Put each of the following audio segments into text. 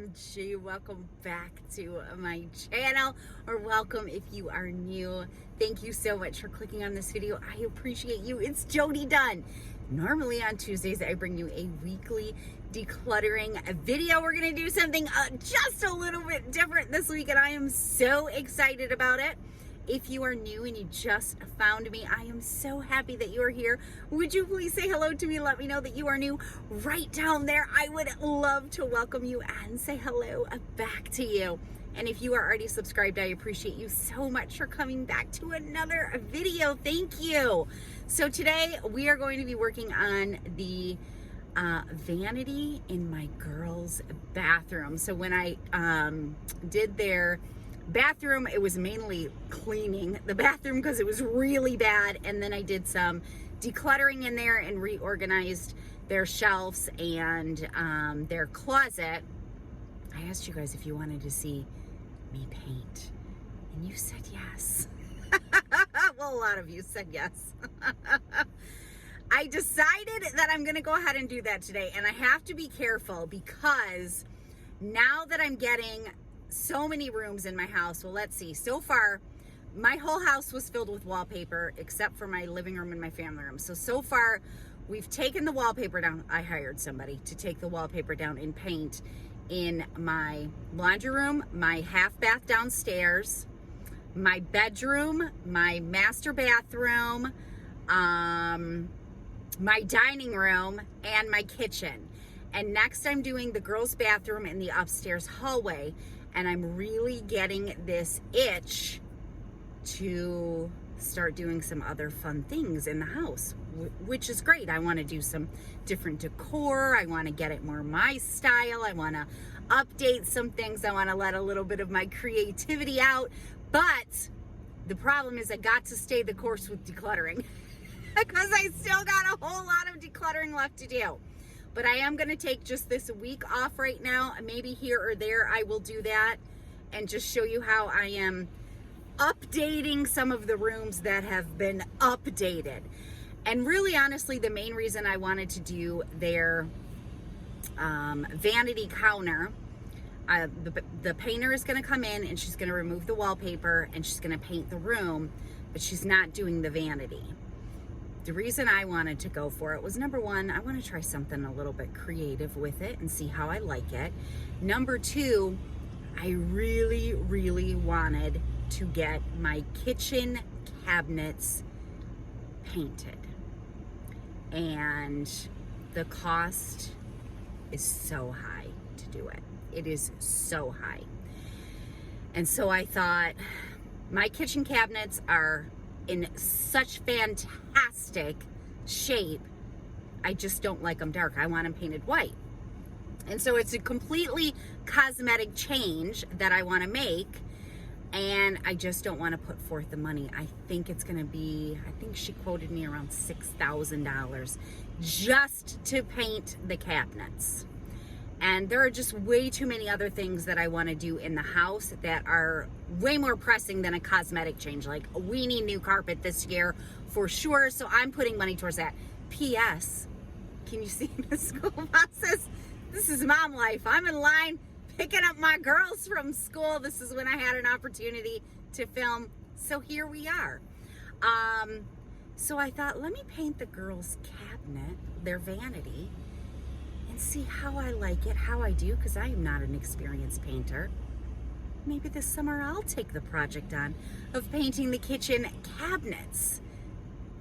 OMG, welcome back to my channel, or welcome if you are new. Thank you so much for clicking on this video. I appreciate you. It's Jodi Dunn. Normally on Tuesdays, I bring you a weekly decluttering video. We're going to do something just a little bit different this week, and I am so excited about it. If you are new and you just found me, I am so happy that you are here. Would you please say hello to me? Let me know that you are new right down there. I would love to welcome you and say hello back to you. And if you are already subscribed, I appreciate you so much for coming back to another video. Thank you. So today we are going to be working on the vanity in my girls' bathroom. So when I did their bathroom, it was mainly cleaning the bathroom because it was really bad, and then I did some decluttering in there and reorganized their shelves and their closet. I asked you guys if you wanted to see me paint, and you said yes. Well, a lot of you said yes. I decided that I'm gonna go ahead and do that today, and I have to be careful because now that I'm getting so many rooms in my house. Well, let's see. So far, my whole house was filled with wallpaper except for my living room and my family room. So far, we've taken the wallpaper down. I hired somebody to take the wallpaper down and paint in my laundry room, my half bath downstairs, my bedroom, my master bathroom, my dining room, and my kitchen. And next I'm doing the girls' bathroom in the upstairs hallway. And I'm really getting this itch to start doing some other fun things in the house, which is great. I want to do some different decor. I want to get it more my style. I want to update some things. I want to let a little bit of my creativity out. But the problem is I got to stay the course with decluttering because I still got a whole lot of decluttering left to do. But I am going to take just this week off right now. Maybe here or there I will do that and just show you how I am updating some of the rooms that have been updated. And really, honestly, the main reason I wanted to do their vanity counter, the painter is going to come in and she's going to remove the wallpaper and she's going to paint the room, but she's not doing the vanity. The reason I wanted to go for it was, number one, I want to try something a little bit creative with it and see how I like it. Number two, I really, really wanted to get my kitchen cabinets painted. And the cost is so high to do it. It is so high. And so I thought, my kitchen cabinets are in such fantastic shape. I just don't like them dark. I want them painted white. And so it's a completely cosmetic change that I want to make, and I just don't want to put forth the money. I think it's going to be, I think she quoted me around $6,000 just to paint the cabinets. And there are just way too many other things that I want to do in the house that are way more pressing than a cosmetic change. Like, we need new carpet this year for sure, so I'm putting money towards that. P.S. Can you see the school buses? This is mom life. I'm in line picking up my girls from school. This is when I had an opportunity to film, so here we are. So I thought, let me paint the girls' cabinet, their vanity, and see how I like it, how I do, because I am not an experienced painter. Maybe this summer I'll take the project on of painting the kitchen cabinets.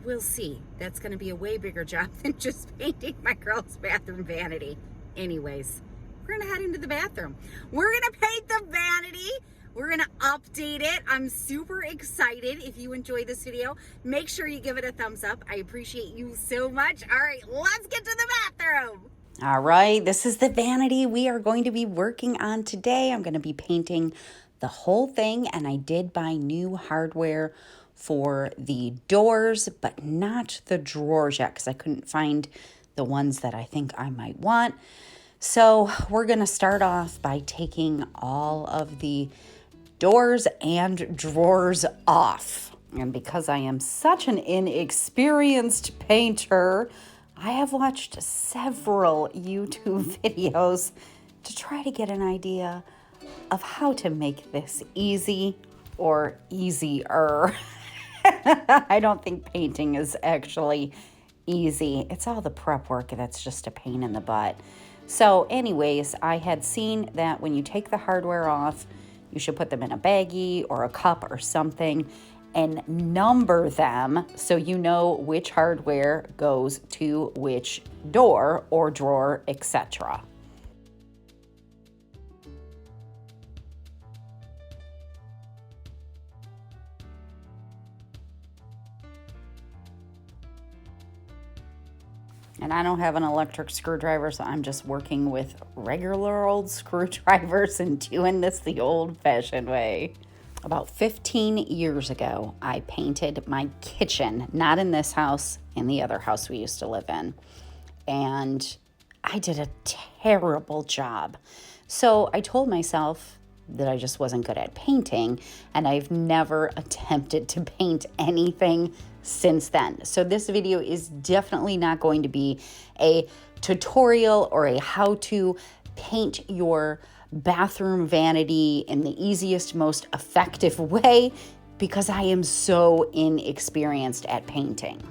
We'll see. That's going to be a way bigger job than just painting my girls' bathroom vanity. Anyways, we're going to head into the bathroom. We're going to paint the vanity. We're going to update it. I'm super excited. If you enjoyed this video, make sure you give it a thumbs up. I appreciate you so much. All right, let's get to the bathroom. All right, this is the vanity we are going to be working on today. I'm going to be painting the whole thing, and I did buy new hardware for the doors, but not the drawers yet because I couldn't find the ones that I think I might want. So we're going to start off by taking all of the doors and drawers off. And because I am such an inexperienced painter, I have watched several YouTube videos to try to get an idea of how to make this easy or easier. I don't think painting is actually easy. It's all the prep work that's just a pain in the butt. So anyways, I had seen that when you take the hardware off, you should put them in a baggie or a cup or something and number them so you know which hardware goes to which door or drawer, etc. And I don't have an electric screwdriver, so I'm just working with regular old screwdrivers and doing this the old-fashioned way. About 15 years ago, I painted my kitchen, not in this house, in the other house we used to live in. And I did a terrible job. So I told myself that I just wasn't good at painting, and I've never attempted to paint anything since then. So this video is definitely not going to be a tutorial or a how to paint your bathroom vanity in the easiest, most effective way, because I am so inexperienced at painting.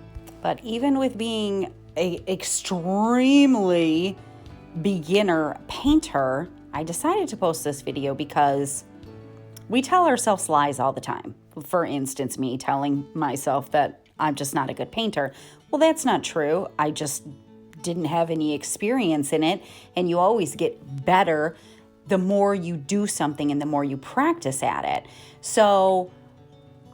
But even with being an extremely beginner painter, I decided to post this video because we tell ourselves lies all the time. For instance, me telling myself that I'm just not a good painter. Well, that's not true. I just didn't have any experience in it, and you always get better the more you do something and the more you practice at it. So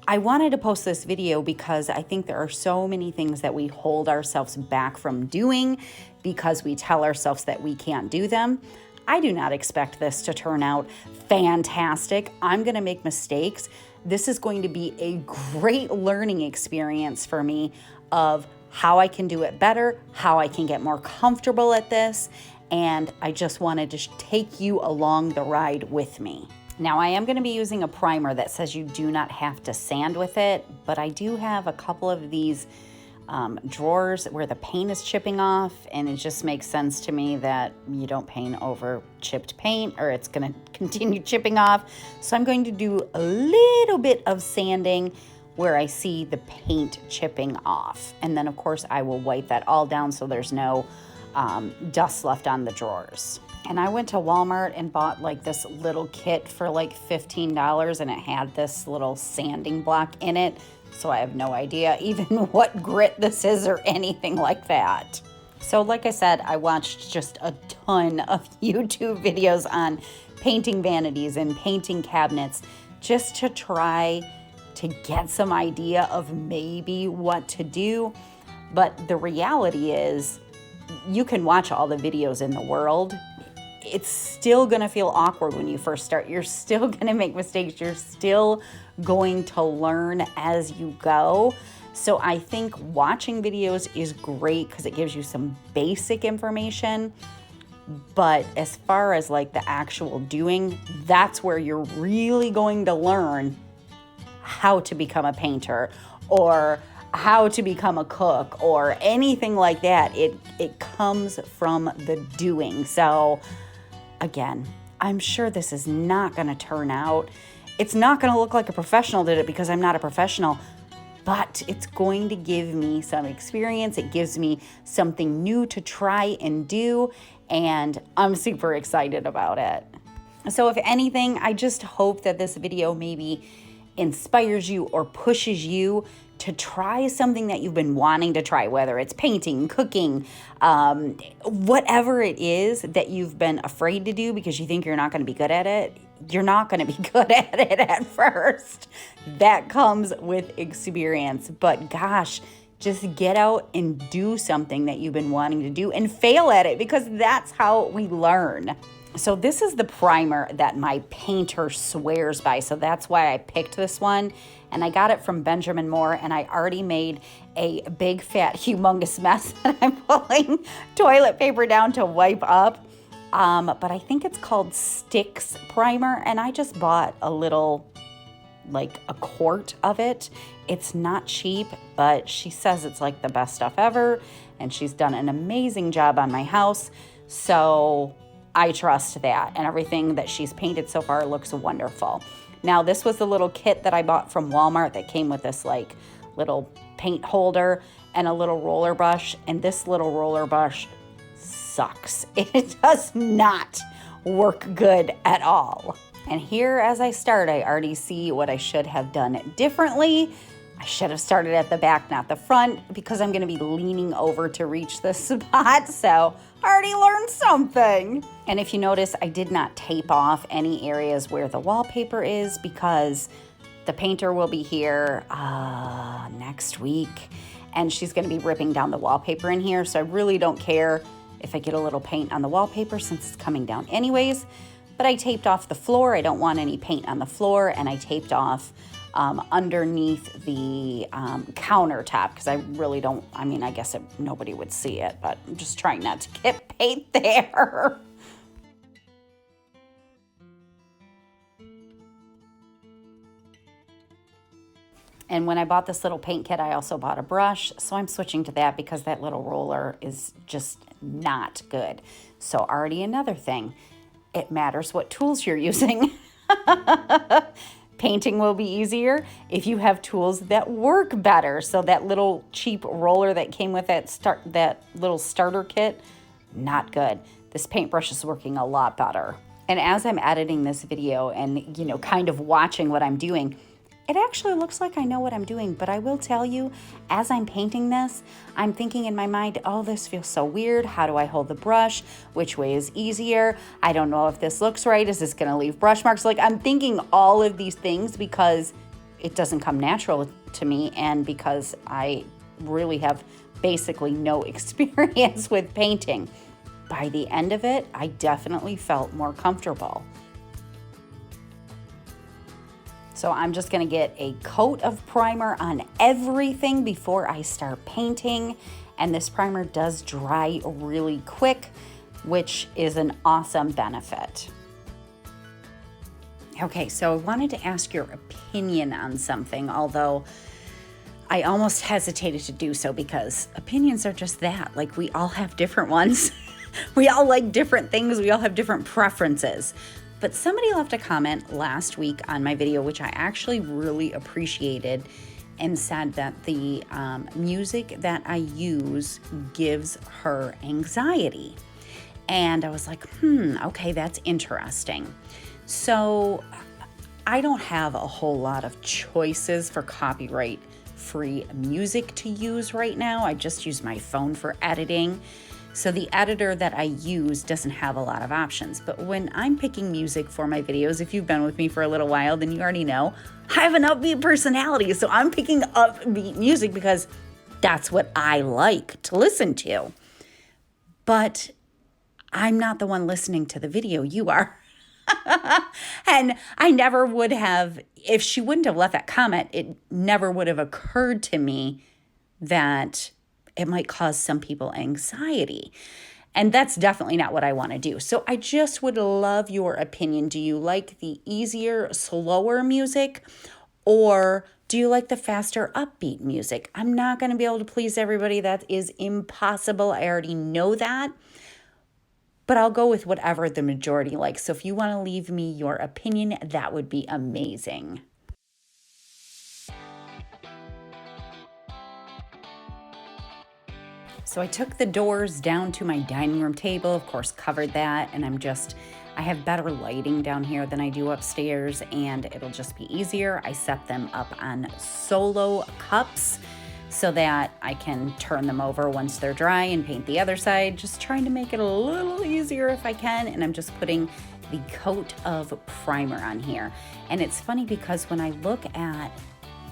I wanted to post this video because I think there are so many things that we hold ourselves back from doing because we tell ourselves that we can't do them. I do not expect this to turn out fantastic. I'm going to make mistakes. This is going to be a great learning experience for me of how I can do it better, how I can get more comfortable at this, and I just wanted to take you along the ride with me. Now, I am going to be using a primer that says you do not have to sand with it, but I do have a couple of these drawers where the paint is chipping off, and it just makes sense to me that you don't paint over chipped paint or it's going to continue chipping off. So I'm going to do a little bit of sanding where I see the paint chipping off. And then of course I will wipe that all down so there's no dust left on the drawers. And I went to Walmart and bought like this little kit for like $15, and it had this little sanding block in it. So I have no idea even what grit this is or anything like that. So like I said, I watched just a ton of YouTube videos on painting vanities and painting cabinets just to try to get some idea of maybe what to do. But the reality is, you can watch all the videos in the world. It's still gonna feel awkward when you first start. You're still gonna make mistakes. You're still going to learn as you go. So I think watching videos is great because it gives you some basic information. But as far as like the actual doing, that's where you're really going to learn how to become a painter or how to become a cook or anything like that. It comes from the doing. So again, I'm sure this is not going to turn out. It's not going to look like a professional did it because I'm not a professional, but it's going to give me some experience. It gives me something new to try and do, and I'm super excited about it. So if anything, I just hope that this video maybe inspires you or pushes you to try something that you've been wanting to try, whether it's painting, cooking, whatever it is that you've been afraid to do because you think you're not going to be good at it. You're not going to be good at it at first. That comes with experience. But gosh, just get out and do something that you've been wanting to do and fail at it, because that's how we learn. So this is the primer that my painter swears by. So that's why I picked this one. And I got it from Benjamin Moore, and I already made a big fat humongous mess that I'm pulling toilet paper down to wipe up. But I think it's called Sticks Primer, and I just bought a little, like a quart of it. It's not cheap, but she says it's like the best stuff ever, and she's done an amazing job on my house. So I trust that, and everything that she's painted so far looks wonderful. Now, this was the little kit that I bought from Walmart that came with this like little paint holder and a little roller brush, and this little roller brush sucks. It does not work good at all. And here as I start, I already see what I should have done differently. I should have started at the back, not the front, because I'm gonna be leaning over to reach this spot, so I already learned something. And if you notice, I did not tape off any areas where the wallpaper is because the painter will be here next week, and she's gonna be ripping down the wallpaper in here, so I really don't care if I get a little paint on the wallpaper since it's coming down anyways. But I taped off the floor. I don't want any paint on the floor, and I taped off underneath the countertop because I really don't, I mean, I guess nobody would see it, but I'm just trying not to get paint there. And when I bought this little paint kit, I also bought a brush. So I'm switching to that because that little roller is just not good. So already another thing, it matters what tools you're using. Painting will be easier if you have tools that work better. So that little cheap roller that came with that little starter kit, not good. This paintbrush is working a lot better. And as I'm editing this video and, you know, kind of watching what I'm doing, it actually looks like I know what I'm doing, but I will tell you, as I'm painting this, I'm thinking in my mind, oh, this feels so weird. How do I hold the brush? Which way is easier? I don't know if this looks right. Is this gonna leave brush marks? Like, I'm thinking all of these things because it doesn't come natural to me and because I really have basically no experience with painting. By the end of it, I definitely felt more comfortable. So I'm just gonna get a coat of primer on everything before I start painting. And this primer does dry really quick, which is an awesome benefit. Okay, so I wanted to ask your opinion on something, although I almost hesitated to do so because opinions are just that. Like, we all have different ones. We all like different things. We all have different preferences. But somebody left a comment last week on my video, which I actually really appreciated, and said that the music that I use gives her anxiety. And I was like, okay, that's interesting. So I don't have a whole lot of choices for copyright-free music to use right now. I just use my phone for editing. So the editor that I use doesn't have a lot of options. But when I'm picking music for my videos, if you've been with me for a little while, then you already know I have an upbeat personality. So I'm picking upbeat music because that's what I like to listen to. But I'm not the one listening to the video. You are. And I never would have, if she wouldn't have left that comment, it never would have occurred to me that it might cause some people anxiety. And that's definitely not what I want to do. So I just would love your opinion. Do you like the easier, slower music, or do you like the faster, upbeat music? I'm not going to be able to please everybody. That is impossible. I already know that. But I'll go with whatever the majority likes. So if you want to leave me your opinion, that would be amazing. So I took the doors down to my dining room table, of course, covered that, and I have better lighting down here than I do upstairs, and it'll just be easier. I set them up on solo cups so that I can turn them over once they're dry and paint the other side, just trying to make it a little easier if I can, and I'm just putting the coat of primer on here. And it's funny because when I look at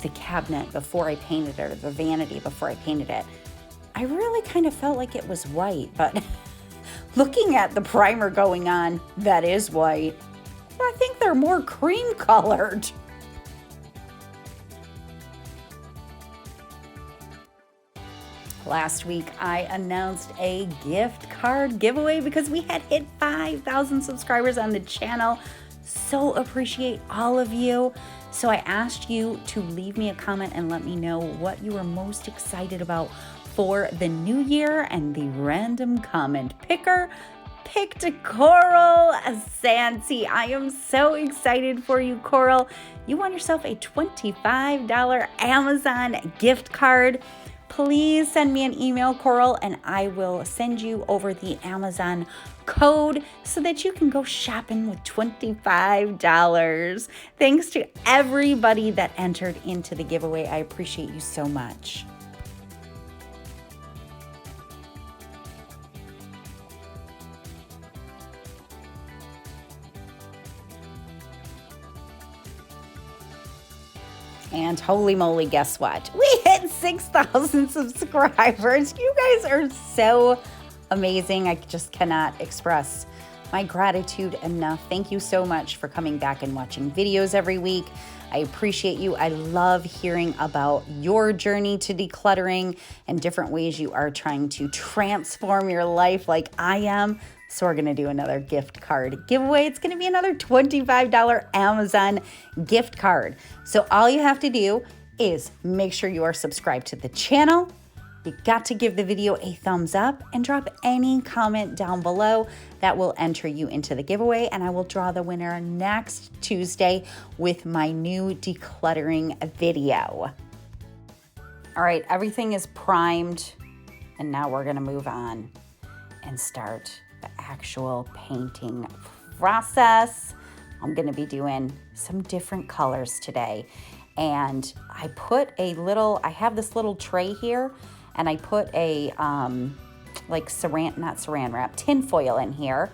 the cabinet before I painted it, or the vanity before I painted it, I really kind of felt like it was white, but looking at the primer going on, that is white. I think they're more cream colored. Last week, I announced a gift card giveaway because we had hit 5,000 subscribers on the channel. So appreciate all of you. So I asked you to leave me a comment and let me know what you are most excited about for the new year, and the random comment picker picked Coral Sansi. I am so excited for you, Coral. You won yourself a $25 Amazon gift card. Please send me an email, Coral, and I will send you over the Amazon code so that you can go shopping with $25. Thanks to everybody that entered into the giveaway. I appreciate you so much. And holy moly, guess what? We hit 6,000 subscribers. You guys are so amazing. I just cannot express my gratitude enough. Thank you so much for coming back and watching videos every week. I appreciate you. I love hearing about your journey to decluttering and different ways you are trying to transform your life like I am. So we're going to do another gift card giveaway. It's going to be another $25 Amazon gift card. So all you have to do is make sure you are subscribed to the channel. You got to give the video a thumbs up and drop any comment down below that will enter you into the giveaway. And I will draw the winner next Tuesday with my new decluttering video. All right, everything is primed. And now we're going to move on and start the actual painting process. I'm going to be doing some different colors today. And I put I have this little tray here, and I put a not saran wrap, tin foil in here.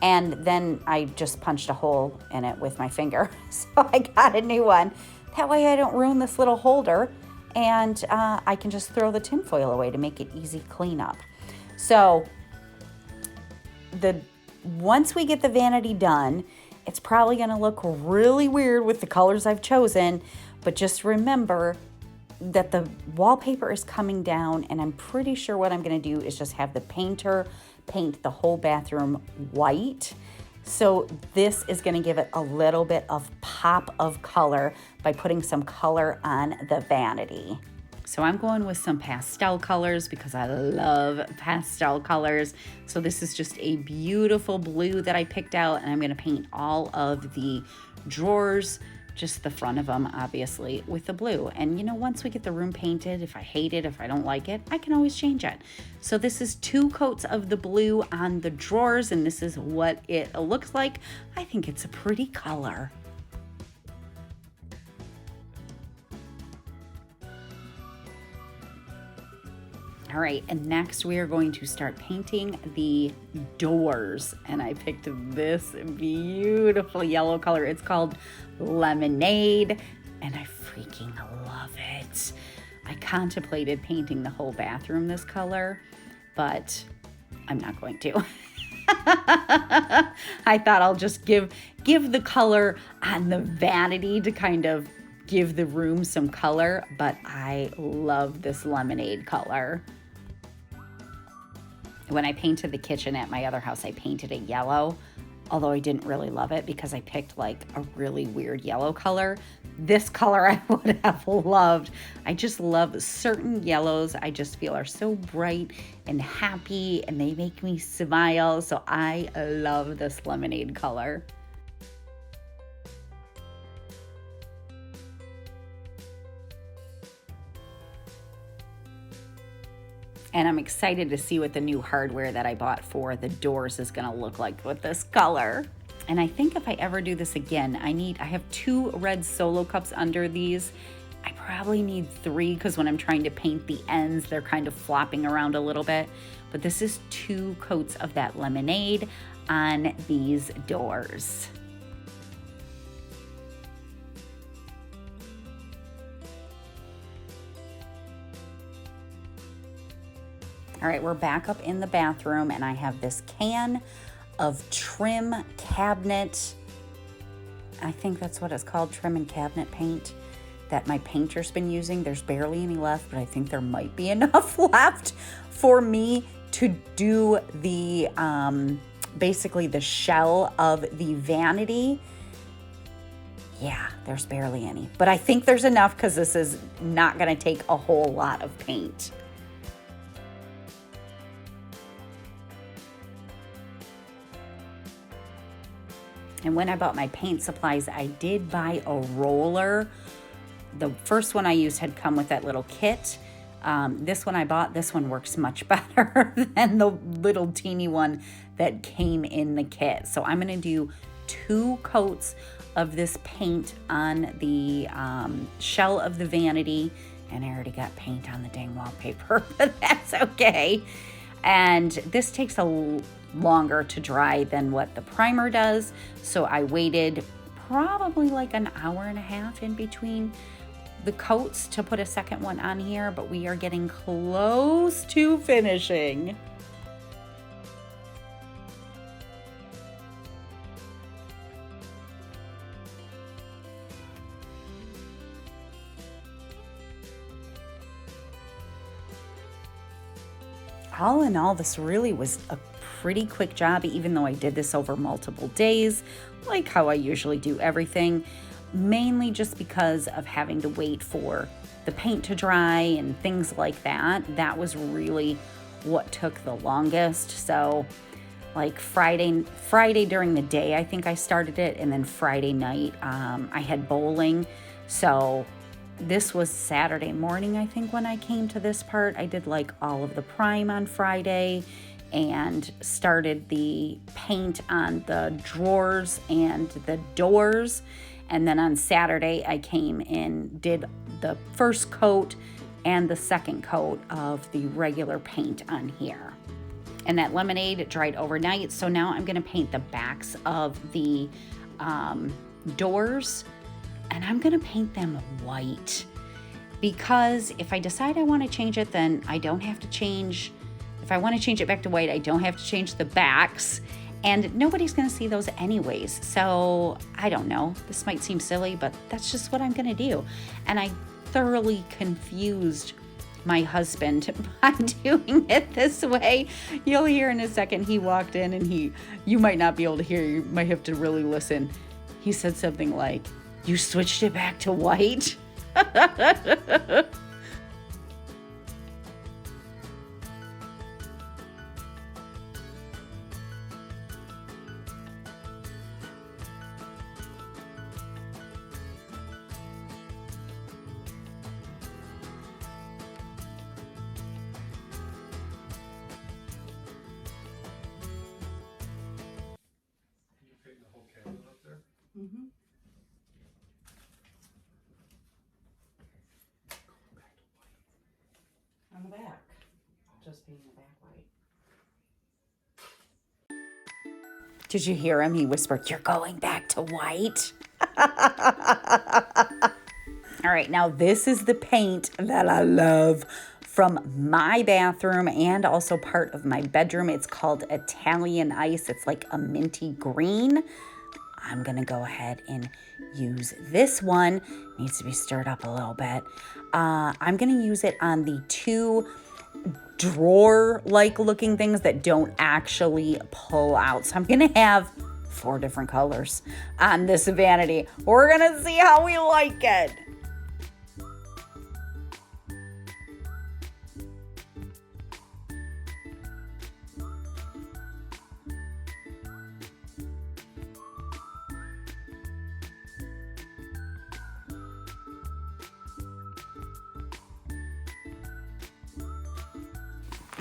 And then I just punched a hole in it with my finger. So I got a new one. That way I don't ruin this little holder, and I can just throw the tin foil away to make it easy cleanup. So once we get the vanity done, it's probably going to look really weird with the colors I've chosen, but just remember that the wallpaper is coming down, and I'm pretty sure what I'm going to do is just have the painter paint the whole bathroom white. So this is going to give it a little bit of pop of color by putting some color on the vanity. So I'm going with some pastel colors because I love pastel colors. So this is just a beautiful blue that I picked out, and I'm going to paint all of the drawers, just the front of them, obviously, with the blue. And once we get the room painted, if I hate it, if I don't like it, I can always change it. So this is 2 coats of the blue on the drawers, and this is what it looks like. I think it's a pretty color. All right, and next we are going to start painting the doors. And I picked this beautiful yellow color. It's called Lemonade, and I freaking love it. I contemplated painting the whole bathroom this color, but I'm not going to. I thought I'll just give the color on the vanity to kind of give the room some color, but I love this lemonade color. When I painted the kitchen at my other house, I painted it yellow, although I didn't really love it because I picked like a really weird yellow color. This color I would have loved. I just love certain yellows. I just feel are so bright and happy, and they make me smile. So I love this lemonade color. And I'm excited to see what the new hardware that I bought for the doors is gonna look like with this color. And I think if I ever do this again, I have 2 red solo cups under these. I probably need 3 because when I'm trying to paint the ends, they're kind of flopping around a little bit. But this is 2 coats of that lemonade on these doors. All right, we're back up in the bathroom, and I have this can of trim cabinet. I think that's what it's called, trim and cabinet paint that my painter's been using. There's barely any left, but I think there might be enough left for me to do the, basically the shell of the vanity. Yeah, there's barely any, but I think there's enough because this is not gonna take a whole lot of paint. And when I bought my paint supplies, I did buy a roller. The first one I used had come with that little kit. This one I bought, this one works much better than the little teeny one that came in the kit. So I'm going to do 2 coats of this paint on the shell of the vanity. And I already got paint on the dang wallpaper, but that's okay. And this takes longer to dry than what the primer does. So I waited probably like an hour and a half in between the coats to put a second one on here, but we are getting close to finishing. All in all, this really was a pretty quick job, even though I did this over multiple days, like how I usually do everything, mainly just because of having to wait for the paint to dry and things like that. That was really what took the longest. So like Friday during the day, I think I started it, and then Friday night, I had bowling. So this was Saturday morning, I think, when I came to this part. I did like all of the prime on Friday and started the paint on the drawers and the doors. And then on Saturday, I came in, did the first coat and the second coat of the regular paint on here. And that lemonade dried overnight. So now I'm going to paint the backs of the doors, and I'm going to paint them white, because if I decide I want to change it, then I don't have to change. If I want to change it back to white, I don't have to change the backs, and nobody's going to see those anyways. So I don't know. This might seem silly, but that's just what I'm going to do. And I thoroughly confused my husband by doing it this way. You'll hear in a second. He walked in, and you might not be able to hear. You might have to really listen. He said something like, "You switched it back to white?" Mm-hmm. On the back. Just being the back white. Did you hear him? He whispered, "You're going back to white." All right, now this is the paint that I love from my bathroom and also part of my bedroom. It's called Italian Ice. It's like a minty green. I'm going to go ahead and use this one. Needs to be stirred up a little bit. I'm going to use it on the 2 drawer-like looking things that don't actually pull out. So I'm going to have 4 different colors on this vanity. We're going to see how we like it.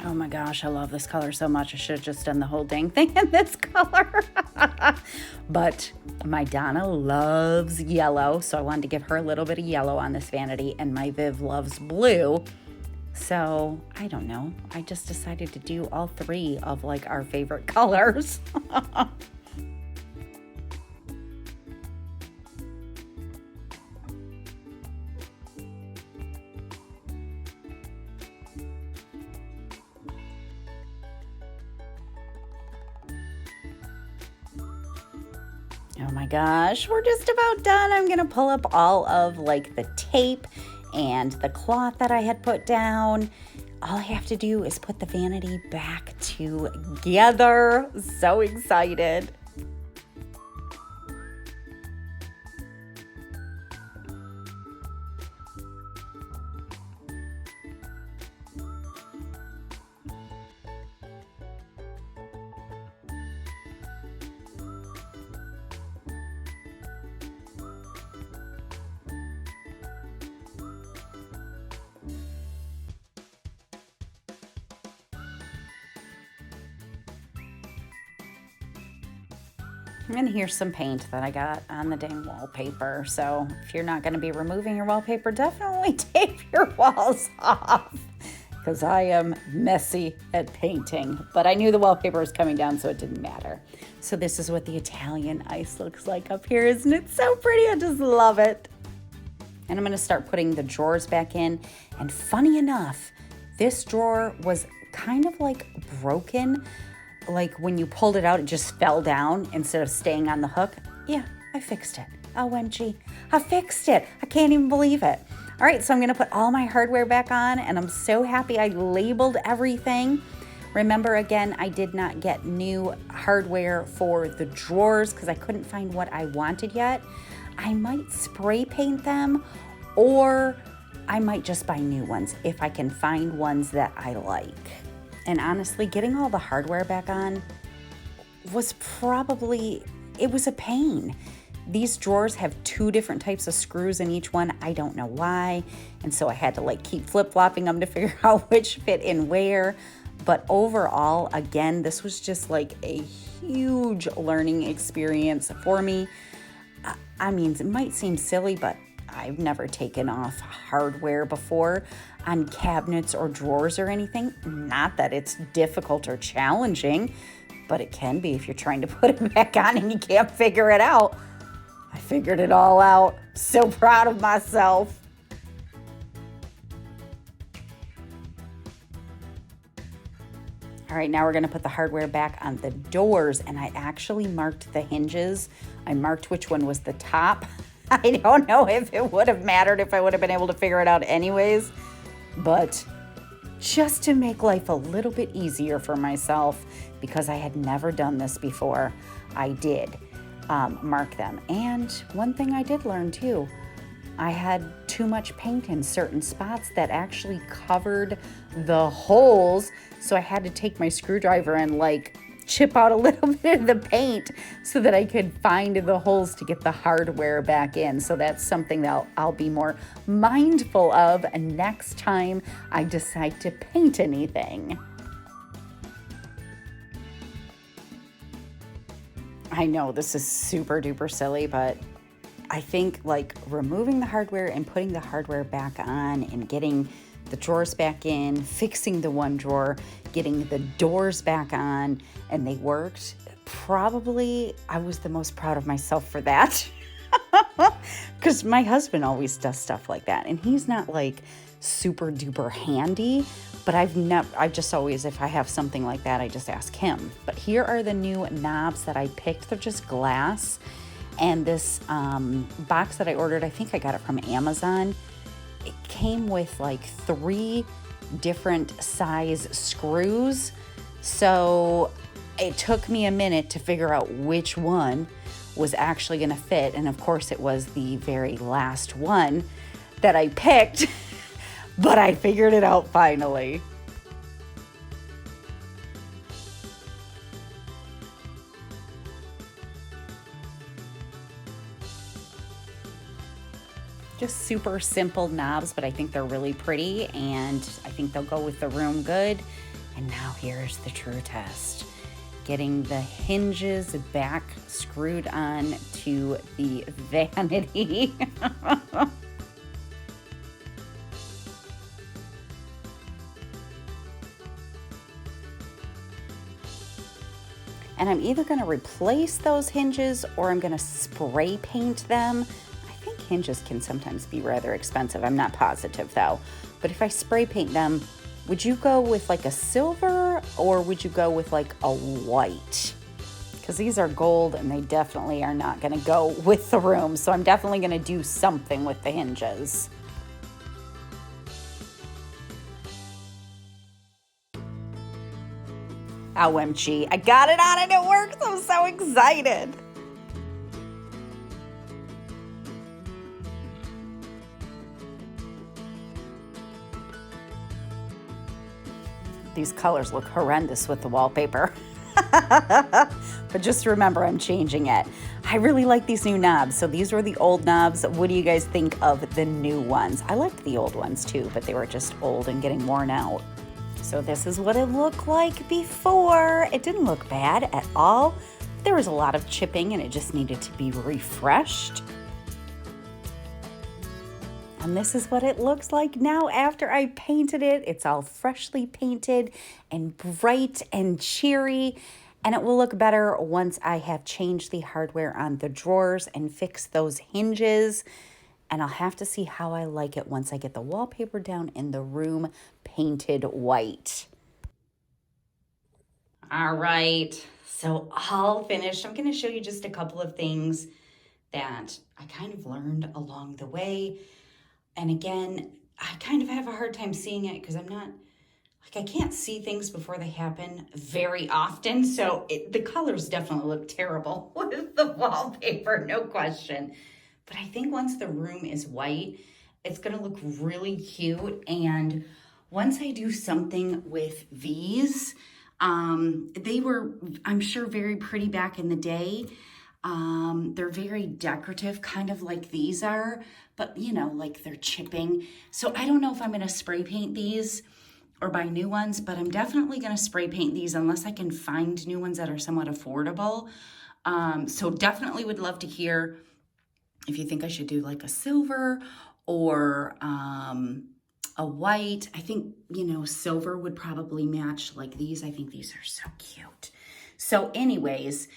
Oh my gosh, I love this color so much. I should have just done the whole dang thing in this color. But my Donna loves yellow, so I wanted to give her a little bit of yellow on this vanity, and my Viv loves blue. So I don't know. I just decided to do all 3 of like our favorite colors. Oh my gosh, we're just about done. I'm gonna pull up all of like the tape and the cloth that I had put down. All I have to do is put the vanity back together. So excited. And here's some paint that I got on the dang wallpaper. So if you're not going to be removing your wallpaper, definitely tape your walls off, because I am messy at painting. But I knew the wallpaper was coming down, so it didn't matter. So this is what the Italian ice looks like up here. Isn't it so pretty? I just love it. And I'm going to start putting the drawers back in. And funny enough, this drawer was kind of like broken. Like when you pulled it out, it just fell down instead of staying on the hook. Yeah, I fixed it. OMG, I fixed it. I can't even believe it. All right, so I'm gonna put all my hardware back on, and I'm so happy I labeled everything. Remember, again, I did not get new hardware for the drawers because I couldn't find what I wanted yet. I might spray paint them, or I might just buy new ones if I can find ones that I like. And honestly, getting all the hardware back on was it was a pain. These drawers have 2 different types of screws in each one. I don't know why. And so I had to like keep flip-flopping them to figure out which fit in where. But overall, again, this was just like a huge learning experience for me. I mean, it might seem silly, but I've never taken off hardware before on cabinets or drawers or anything. Not that it's difficult or challenging, but it can be if you're trying to put it back on and you can't figure it out. I figured it all out. So proud of myself. All right, now we're gonna put the hardware back on the doors, and I actually marked the hinges. I marked which one was the top. I don't know if it would have mattered if I would have been able to figure it out anyways, but just to make life a little bit easier for myself, because I had never done this before, I did mark them. And one thing I did learn too, I had too much paint in certain spots that actually covered the holes, so I had to take my screwdriver and like chip out a little bit of the paint so that I could find the holes to get the hardware back in. So that's something that I'll be more mindful of next time I decide to paint anything. I know this is super duper silly, but I think like removing the hardware and putting the hardware back on and getting the drawers back in, fixing the one drawer, getting the doors back on, and they worked. Probably I was the most proud of myself for that, because my husband always does stuff like that, and he's not like super duper handy, but I just always, if I have something like that, I just ask him. But here are the new knobs that I picked. They're just glass, and this box that I ordered, I think I got it from Amazon. It came with like 3 different size screws. So it took me a minute to figure out which one was actually going to fit. And of course it was the very last one that I picked, but I figured it out finally. Just super simple knobs, but I think they're really pretty, and I think they'll go with the room good. And now here's the true test. Getting the hinges back screwed on to the vanity. And I'm either going to replace those hinges or I'm going to spray paint them. I think hinges can sometimes be rather expensive. I'm not positive though. But if I spray paint them, would you go with like a silver or would you go with like a white? Because these are gold and they definitely are not going to go with the room. So I'm definitely going to do something with the hinges. OMG, I got it on and it works. I'm so excited. These colors look horrendous with the wallpaper. But just remember, I'm changing it. I really like these new knobs. So these were the old knobs. What do you guys think of the new ones? I liked the old ones too, but they were just old and getting worn out. So this is what it looked like before. It didn't look bad at all. There was a lot of chipping and it just needed to be refreshed. And this is what it looks like now after I painted it. It's all freshly painted and bright and cheery. And it will look better once I have changed the hardware on the drawers and fixed those hinges. And I'll have to see how I like it once I get the wallpaper down and the room painted white. All right, so all finished. I'm going to show you just a couple of things that I kind of learned along the way. And again, I kind of have a hard time seeing it because I'm not, like, I can't see things before they happen very often. So the colors definitely look terrible with the wallpaper, no question. But I think once the room is white, it's going to look really cute. And once I do something with these, they were, I'm sure, very pretty back in the day. They're very decorative, kind of like these are, but you know, like they're chipping. So I don't know if I'm going to spray paint these or buy new ones, but I'm definitely going to spray paint these unless I can find new ones that are somewhat affordable. So definitely would love to hear if you think I should do like a silver or a white. I think, you know, silver would probably match like these. I think these are so cute. So anyways,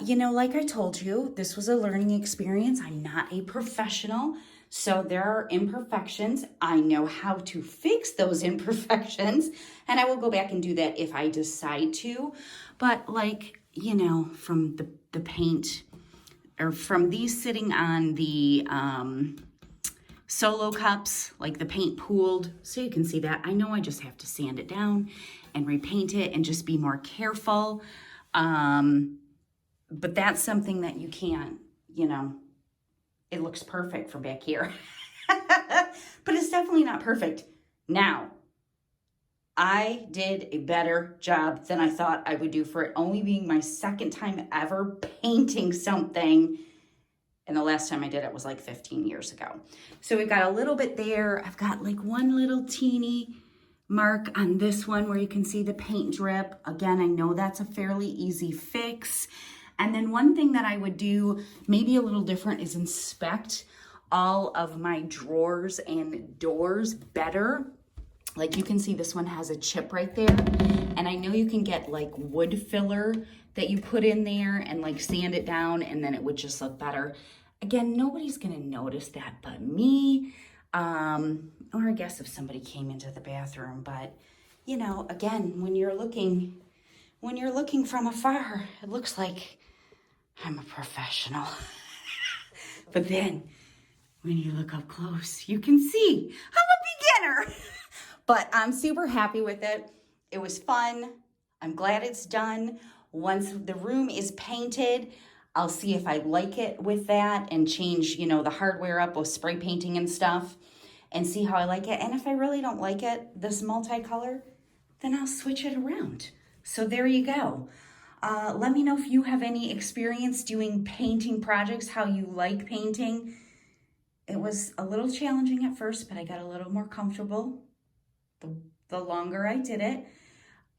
you know, like I told you, this was a learning experience. I'm not a professional, so there are imperfections. I know how to fix those imperfections, and I will go back and do that if I decide to. But like, you know, from the paint, or from these sitting on the solo cups, like the paint pooled, so you can see that. I know I just have to sand it down and repaint it and just be more careful. But that's something that you can't, you know, it looks perfect from back here. But it's definitely not perfect. Now, I did a better job than I thought I would do for it only being my second time ever painting something. And the last time I did it was like 15 years ago. So we've got a little bit there. I've got like one little teeny mark on this one where you can see the paint drip. Again, I know that's a fairly easy fix. And then one thing that I would do, maybe a little different, is inspect all of my drawers and doors better. Like you can see this one has a chip right there. And I know you can get like wood filler that you put in there and like sand it down and then it would just look better. Again, nobody's gonna notice that but me. Or I guess if somebody came into the bathroom, but you know, again, when you're looking from afar, it looks like I'm a professional. But then when you look up close, you can see I'm a beginner. But I'm super happy with it. It was fun. I'm glad it's done. Once the room is painted, I'll see if I like it with that and change, you know, the hardware up with spray painting and stuff and see how I like it. And if I really don't like it, this multicolor, then I'll switch it around. So there you go. Let me know if you have any experience doing painting projects, how you like painting. It was a little challenging at first, but I got a little more comfortable the longer I did it.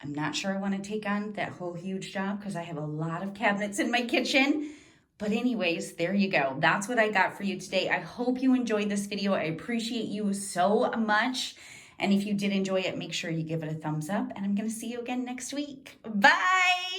I'm not sure I want to take on that whole huge job because I have a lot of cabinets in my kitchen. But anyways, there you go. That's what I got for you today. I hope you enjoyed this video. I appreciate you so much. And if you did enjoy it, make sure you give it a thumbs up. And I'm going to see you again next week. Bye!